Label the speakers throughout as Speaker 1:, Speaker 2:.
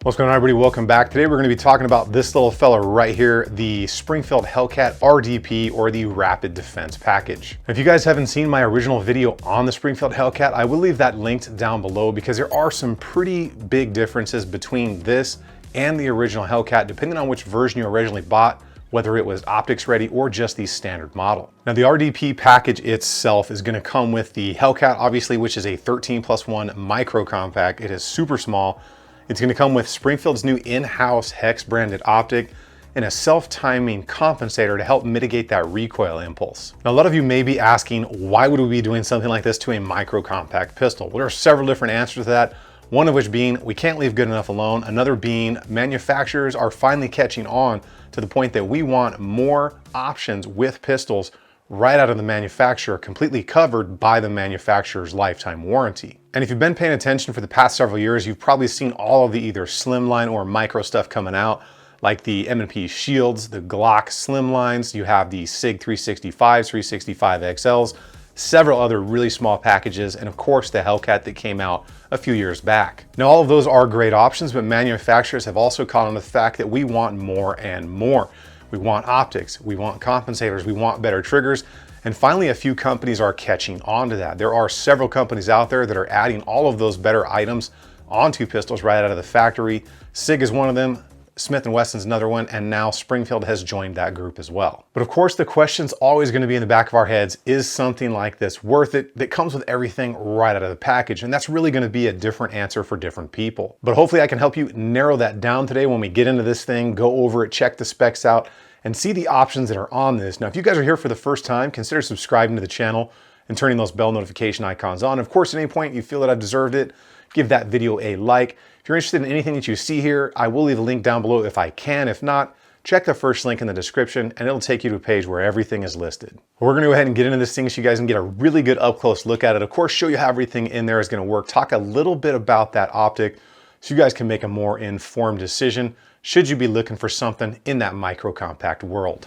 Speaker 1: What's going on, everybody? Welcome back. Today we're going to be talking about this little fella right here, the Springfield Hellcat RDP, or the Rapid Defense Package. If you guys haven't seen my original video on the Springfield Hellcat, I will leave that linked down below because there are some pretty big differences between this and the original Hellcat, depending on which version you originally bought, whether it was optics ready or just the standard model. Now the RDP package itself is going to come with the Hellcat, obviously, which is a 13+1 micro compact. It is super small. It's going to come with Springfield's new in-house hex branded optic and a self-timing compensator to help mitigate that recoil impulse. Now, a lot of you may be asking, why would we be doing something like this to a micro compact pistol? Well, there are several different answers to that. One of which being, we can't leave good enough alone. Another being, manufacturers are finally catching on to the point that we want more options with pistols right out of the manufacturer, completely covered by the manufacturer's lifetime warranty. And if you've been paying attention for the past several years, you've probably seen all of the either slimline or micro stuff coming out, like the M&P Shields, the Glock slimlines, you have the SIG 365s, 365 XLs, several other really small packages, and of course the Hellcat that came out a few years back. Now, all of those are great options, but manufacturers have also caught on the fact that we want more and more. We want optics, we want compensators, we want better triggers, and finally a few companies are catching on to that. There are several companies out there that are adding all of those better items onto pistols right out of the factory. SIG is one of them, Smith & Wesson's another one, and now Springfield has joined that group as well. But of course, the question's always going to be in the back of our heads, is something like this worth it, that comes with everything right out of the package? And that's really going to be a different answer for different people. But hopefully I can help you narrow that down today when we get into this thing, go over it, check the specs out, and see the options that are on this. Now, if you guys are here for the first time, consider subscribing to the channel and turning those bell notification icons on. Of course, at any point you feel that I've deserved it, give that video a like. If you're interested in anything that you see here, I will leave a link down below if I can. If not, check the first link in the description and it'll take you to a page where everything is listed. We're gonna go ahead and get into this thing so you guys can get a really good up close look at it. Of course, show you how everything in there is gonna work. Talk a little bit about that optic so you guys can make a more informed decision should you be looking for something in that micro compact world.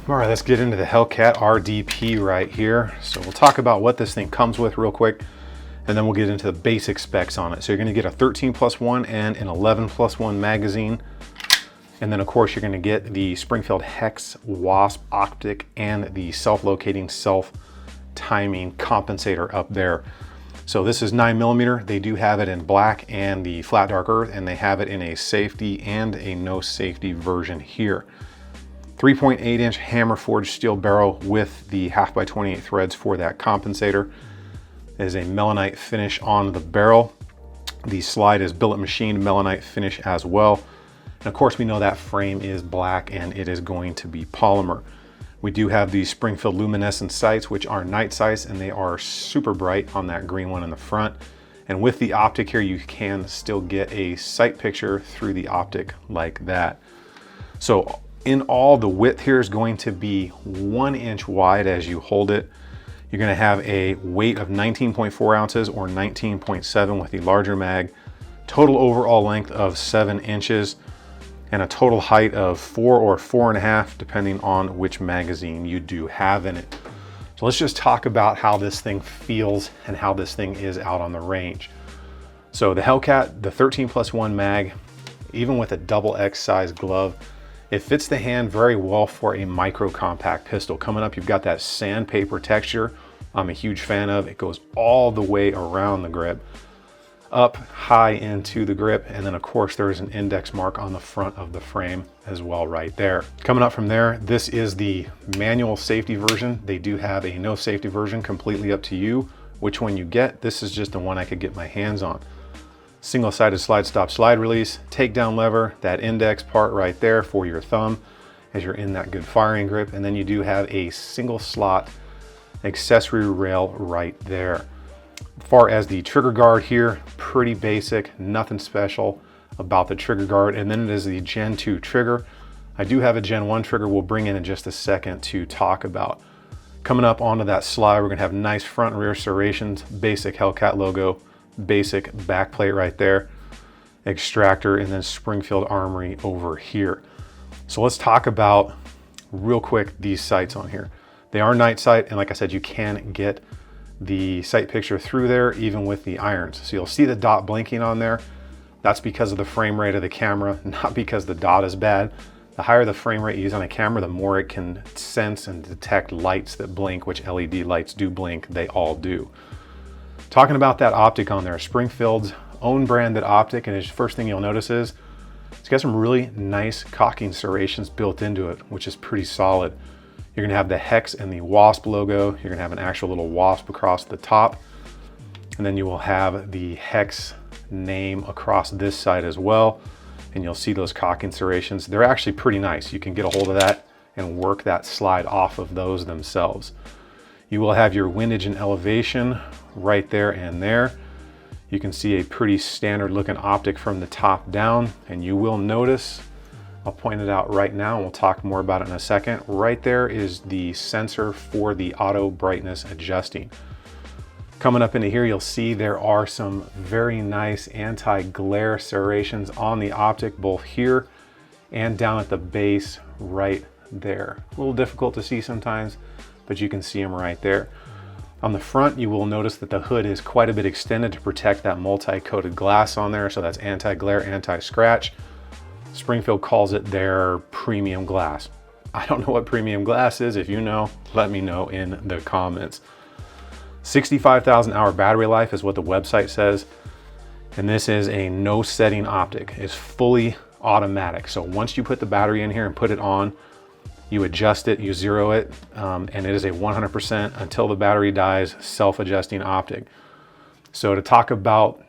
Speaker 1: All right, let's get into the Hellcat RDP right here. So we'll talk about what this thing comes with real quick, and then we'll get into the basic specs on it. So you're gonna get a 13+1 and an 11+1 magazine. And then of course you're gonna get the Springfield Hex Wasp optic and the self-locating, self-timing compensator up there. So this is 9mm. They do have it in black and the flat dark earth, and they have it in a safety and a no safety version here. 3.8-inch hammer forged steel barrel with the 1/2x28 threads for that compensator. It is a melanite finish on the barrel. The slide is billet machined melanite finish as well. And of course we know that frame is black and it is going to be polymer. We do have the Springfield luminescent sights, which are night sights, and they are super bright on that green one in the front. And with the optic here, you can still get a sight picture through the optic like that. So in all, the width here is going to be 1 inch wide as you hold it. You're gonna have a weight of 19.4 ounces or 19.7 with the larger mag, total overall length of 7 inches, and a total height of 4 or 4.5, depending on which magazine you do have in it. So let's just talk about how this thing feels and how this thing is out on the range. So the Hellcat, the 13+1 mag, even with a XX size glove, it fits the hand very well for a micro compact pistol. Coming up, you've got that sandpaper texture I'm a huge fan of. It goes all the way around the grip, up high into the grip, and then of course there's an index mark on the front of the frame as well right there. Coming up from there, this is the manual safety version. They do have a no safety version, completely up to you which one you get. This is just the one I could get my hands on. Single-sided slide stop slide release, takedown lever, that index part right there for your thumb as you're in that good firing grip, and then you do have a single slot accessory rail right there. As far as the trigger guard here, pretty basic, nothing special about the trigger guard. And then it is the Gen 2 trigger. I do have a Gen 1 trigger we'll bring in just a second to talk about. Coming up onto that slide, we're gonna have nice front and rear serrations, basic Hellcat logo, basic back plate right there, extractor, and then Springfield Armory over here. So let's talk about real quick these sights on here. They are night sight, and like I said, you can get the sight picture through there even with the irons. So you'll see the dot blinking on there. That's because of the frame rate of the camera, not because the dot is bad. The higher the frame rate you use on a camera, the more it can sense and detect lights that blink, which LED lights do blink, they all do. Talking about that optic on there, Springfield's own branded optic, and the first thing you'll notice is it's got some really nice cocking serrations built into it, which is pretty solid. You're gonna have the hex and the wasp logo. You're gonna have an actual little wasp across the top. And then you will have the hex name across this side as well. And you'll see those cocking serrations. They're actually pretty nice. You can get a hold of that and work that slide off of those themselves. You will have your windage and elevation right there and there. You can see a pretty standard looking optic from the top down, and you will notice, I'll point it out right now and we'll talk more about it in a second. Right there is the sensor for the auto brightness adjusting. Coming up into here, you'll see there are some very nice anti-glare serrations on the optic, both here and down at the base right there. A little difficult to see sometimes, but you can see them right there. On the front, you will notice that the hood is quite a bit extended to protect that multi-coated glass on there. So that's anti-glare, anti-scratch. Springfield calls it their premium glass. I don't know what premium glass is. If you know, let me know in the comments. 65,000 hour battery life is what the website says. And this is a no setting optic. It's fully automatic. So once you put the battery in here and put it on, you adjust it, you zero it, and it is a 100% until the battery dies self-adjusting optic. So to talk about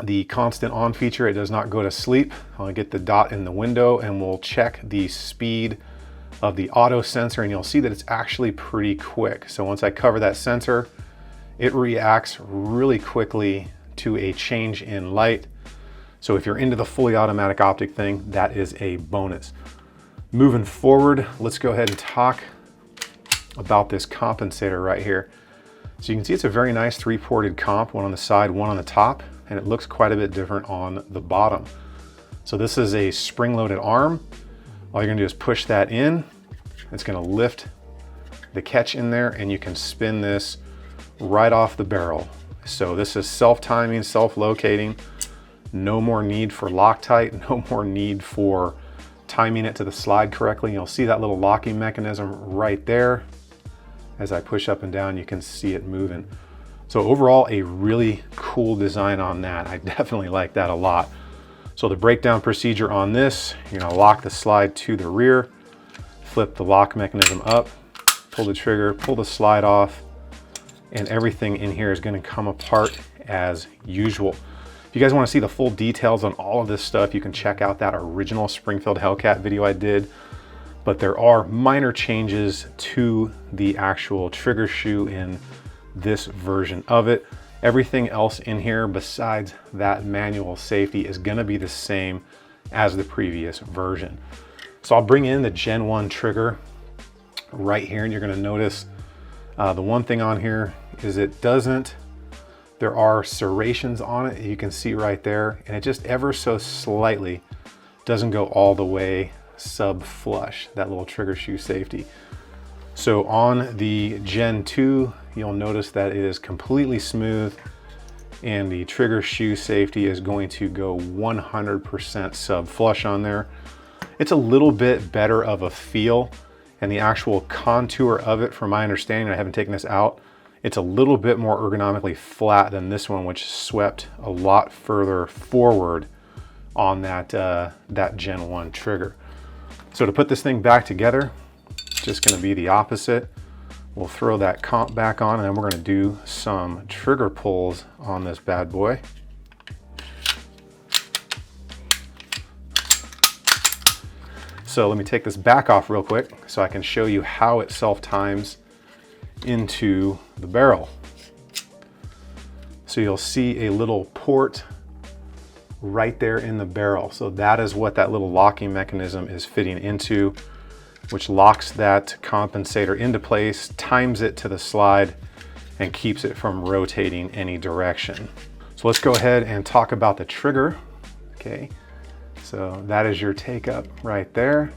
Speaker 1: the constant on feature, it does not go to sleep. I'll get the dot in the window and we'll check the speed of the auto sensor, and you'll see that it's actually pretty quick. So once I cover that sensor, it reacts really quickly to a change in light. So if you're into the fully automatic optic thing, that is a bonus. Moving forward, let's go ahead and talk about this compensator right here. So you can see it's a very nice 3-ported comp, one on the side, one on the top, and it looks quite a bit different on the bottom. So this is a spring-loaded arm. All you're gonna do is push that in. It's gonna lift the catch in there, and you can spin this right off the barrel. So this is self-timing, self-locating. No more need for Loctite, no more need for timing it to the slide correctly. You'll see that little locking mechanism right there. As I push up and down, you can see it moving. So overall, a really cool design on that. I definitely like that a lot. So the breakdown procedure on this, you're gonna lock the slide to the rear, flip the lock mechanism up, pull the trigger, pull the slide off, and everything in here is gonna come apart as usual. If you guys wanna see the full details on all of this stuff, you can check out that original Springfield Hellcat video I did, but there are minor changes to the actual trigger shoe in this version of it. Everything else in here besides that manual safety is gonna be the same as the previous version. So I'll bring in the Gen 1 trigger right here, and you're gonna notice the one thing on here is there are serrations on it, you can see right there, and it just ever so slightly doesn't go all the way sub flush, that little trigger shoe safety. So on the Gen 2, you'll notice that it is completely smooth, and the trigger shoe safety is going to go 100% sub flush on there. It's a little bit better of a feel, and the actual contour of it, from my understanding, I haven't taken this out, it's a little bit more ergonomically flat than this one, which swept a lot further forward on that, that Gen 1 trigger. So to put this thing back together, it's just gonna be the opposite. We'll throw that comp back on, and then we're gonna do some trigger pulls on this bad boy. So let me take this back off real quick so I can show you how it self-times into the barrel. So you'll see a little port right there in the barrel. So that is what that little locking mechanism is fitting into, which locks that compensator into place, times it to the slide, and keeps it from rotating any direction. So let's go ahead and talk about the trigger. Okay, so that is your take up right there.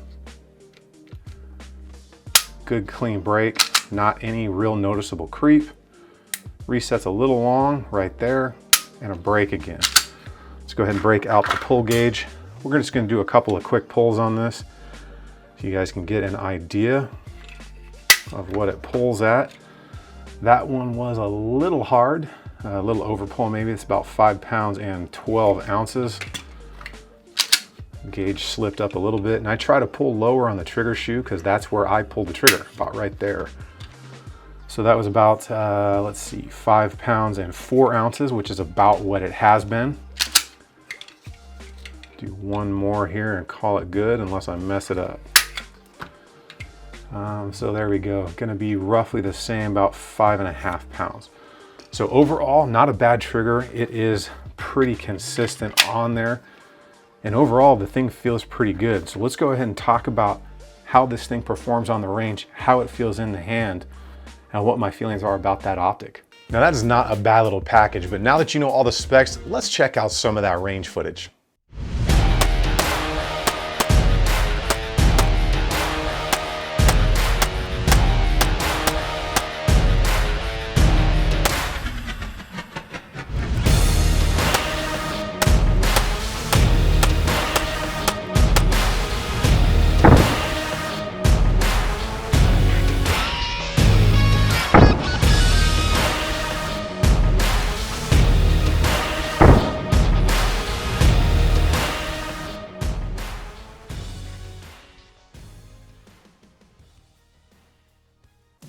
Speaker 1: Good clean break, not any real noticeable creep. Resets a little long right there, and a break again. Let's go ahead and break out the pull gauge. We're just going to do a couple of quick pulls on this so you guys can get an idea of what it pulls at. That one was a little hard, a little over pull maybe. It's about 5 pounds and 12 ounces. Gauge slipped up a little bit, and I try to pull lower on the trigger shoe because that's where I pulled the trigger, about right there. So that was about, let's see, 5 pounds and 4 ounces, which is about what it has been. Do one more here and call it good unless I mess it up. So there we go. Gonna be roughly the same, about 5.5 pounds. So overall, not a bad trigger. It is pretty consistent on there. And overall, the thing feels pretty good. So let's go ahead and talk about how this thing performs on the range, how it feels in the hand, and what my feelings are about that optic. Now that is not a bad little package, but now that you know all the specs, let's check out some of that range footage.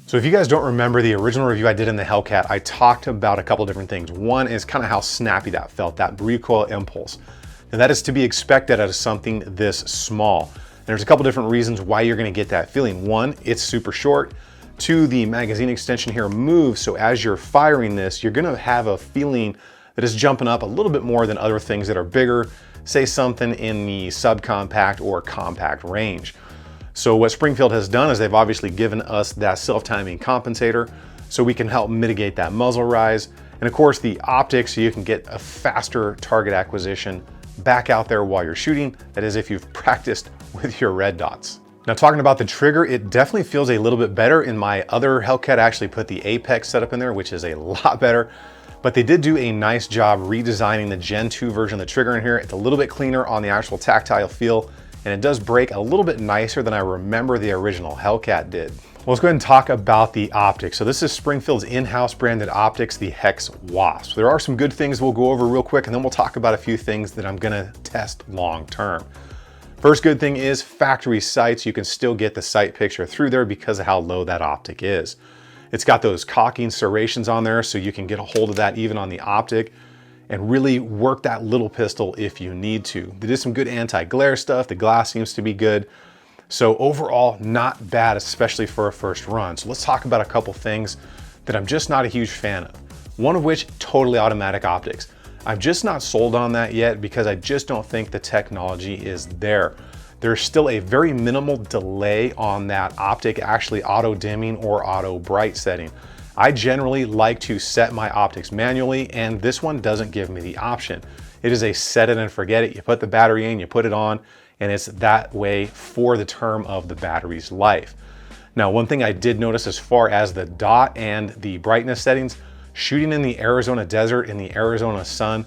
Speaker 1: So if you guys don't remember the original review I did in the Hellcat, I talked about a couple different things. One is kind of how snappy that felt, that recoil impulse. And that is to be expected out of something this small. And there's a couple different reasons why you're gonna get that feeling. One, it's super short. Two, the magazine extension here moves, so as you're firing this, you're gonna have a feeling that is jumping up a little bit more than other things that are bigger, say something in the subcompact or compact range. So what Springfield has done is they've obviously given us that self-timing compensator so we can help mitigate that muzzle rise. And of course the optics, so you can get a faster target acquisition back out there while you're shooting. That is if you've practiced with your red dots. Now talking about the trigger, it definitely feels a little bit better. In my other Hellcat, I actually put the Apex setup in there, which is a lot better. But they did do a nice job redesigning the Gen 2 version of the trigger in here. It's a little bit cleaner on the actual tactile feel, and it does break a little bit nicer than I remember the original Hellcat did. Well, let's go ahead and talk about the optics. So this is Springfield's in-house branded optics, the Hex Wasp. There are some good things we'll go over real quick, and then we'll talk about a few things that I'm gonna test long term. First good thing is factory sights. You can still get the sight picture through there because of how low that optic is. It's got those cocking serrations on there, so you can get a hold of that even on the optic and really work that little pistol if you need to. They did some good anti-glare stuff. The glass seems to be good. So overall, not bad, especially for a first run. So let's talk about a couple things that I'm just not a huge fan of. One of which, totally automatic optics. I'm just not sold on that yet because I just don't think the technology is there. There's still a very minimal delay on that optic actually auto dimming or auto bright setting. I generally like to set my optics manually, and this one doesn't give me the option. It is a set it and forget it. You put the battery in, you put it on, and it's that way for the term of the battery's life. Now, one thing I did notice as far as the dot and the brightness settings, shooting in the Arizona desert, in the Arizona sun,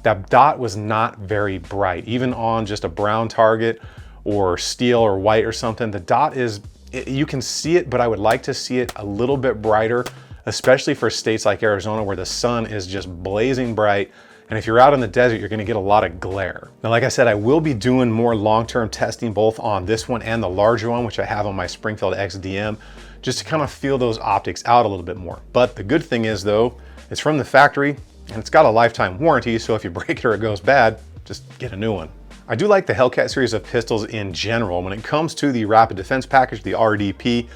Speaker 1: that dot was not very bright. Even on just a brown target or steel or white or something, the dot is, you can see it, but I would like to see it a little bit brighter, especially for states like Arizona where the sun is just blazing bright. And if you're out in the desert, you're gonna get a lot of glare. Now, like I said, I will be doing more long-term testing both on this one and the larger one, which I have on my Springfield XDM, just to kind of feel those optics out a little bit more. But the good thing is though, it's from the factory and it's got a lifetime warranty. So if you break it or it goes bad, just get a new one. I do like the Hellcat series of pistols in general. When it comes to the Rapid Defense Package, the RDP,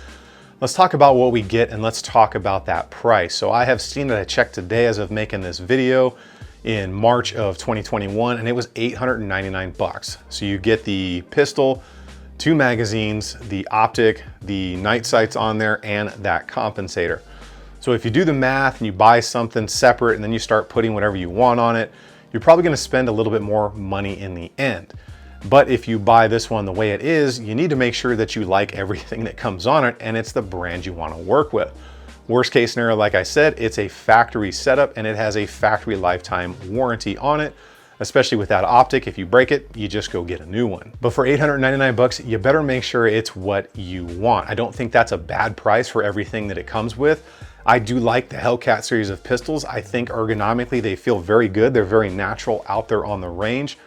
Speaker 1: let's talk about what we get and let's talk about that price. So I have seen that I checked today as of making this video in March of 2021, and it was 899 bucks. So you get the pistol, 2 magazines, the optic, the night sights on there, and that compensator. So if you do the math and you buy something separate and then you start putting whatever you want on it, you're probably gonna spend a little bit more money in the end. But if you buy this one the way it is, you need to make sure that you like everything that comes on it and it's the brand you wanna work with. Worst case scenario, like I said, it's a factory setup and it has a factory lifetime warranty on it. especially with that optic. If you break it, you just go get a new one. But for 899 bucks, you better make sure it's what you want. I don't think that's a bad price for everything that it comes with. I do like the Hellcat series of pistols. I think ergonomically they feel very good. They're very natural out there on the range.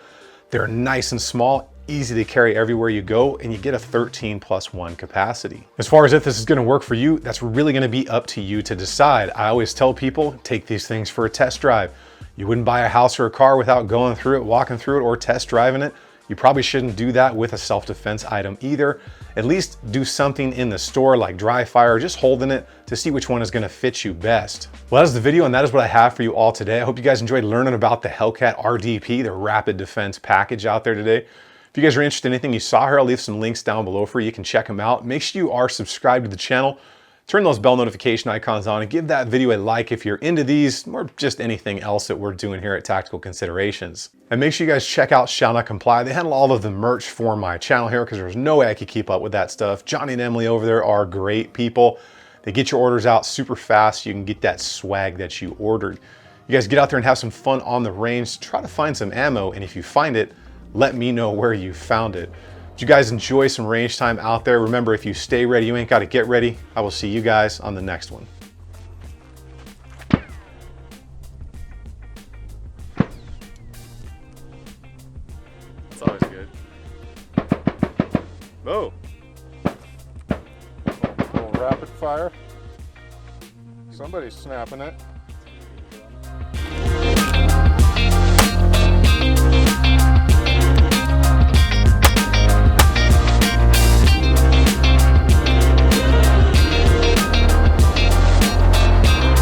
Speaker 1: They're nice and small, easy to carry everywhere you go, and you get a 13+1 capacity. As far as if this is gonna work for you, that's really gonna be up to you to decide. I always tell people, take these things for a test drive. You wouldn't buy a house or a car without going through it, walking through it, or test driving it. You probably shouldn't do that with a self-defense item either. At least do something in the store like dry fire, just holding it to see which one is gonna fit you best. Well, that is the video, and that is what I have for you all today. I hope you guys enjoyed learning about the Hellcat RDP, the Rapid Defense package out there today. If you guys are interested in anything you saw here, I'll leave some links down below for you. You can check them out. Make sure you are subscribed to the channel. Turn those bell notification icons on and give that video a like if you're into these or just anything else that we're doing here at Tactical Considerations. And make sure you guys check out Shall Not Comply. They handle all of the merch for my channel here because there's no way I could keep up with that stuff. Johnny and Emily over there are great people. They get your orders out super fast. You can get that swag that you ordered. You guys get out there and have some fun on the range. Try to find some ammo, and if you find it, let me know where you found it. Did you guys enjoy some range time out there? Remember, if you stay ready, you ain't got to get ready. I will see you guys on the next one. That's always good. Oh. A little rapid fire. Somebody's snapping it.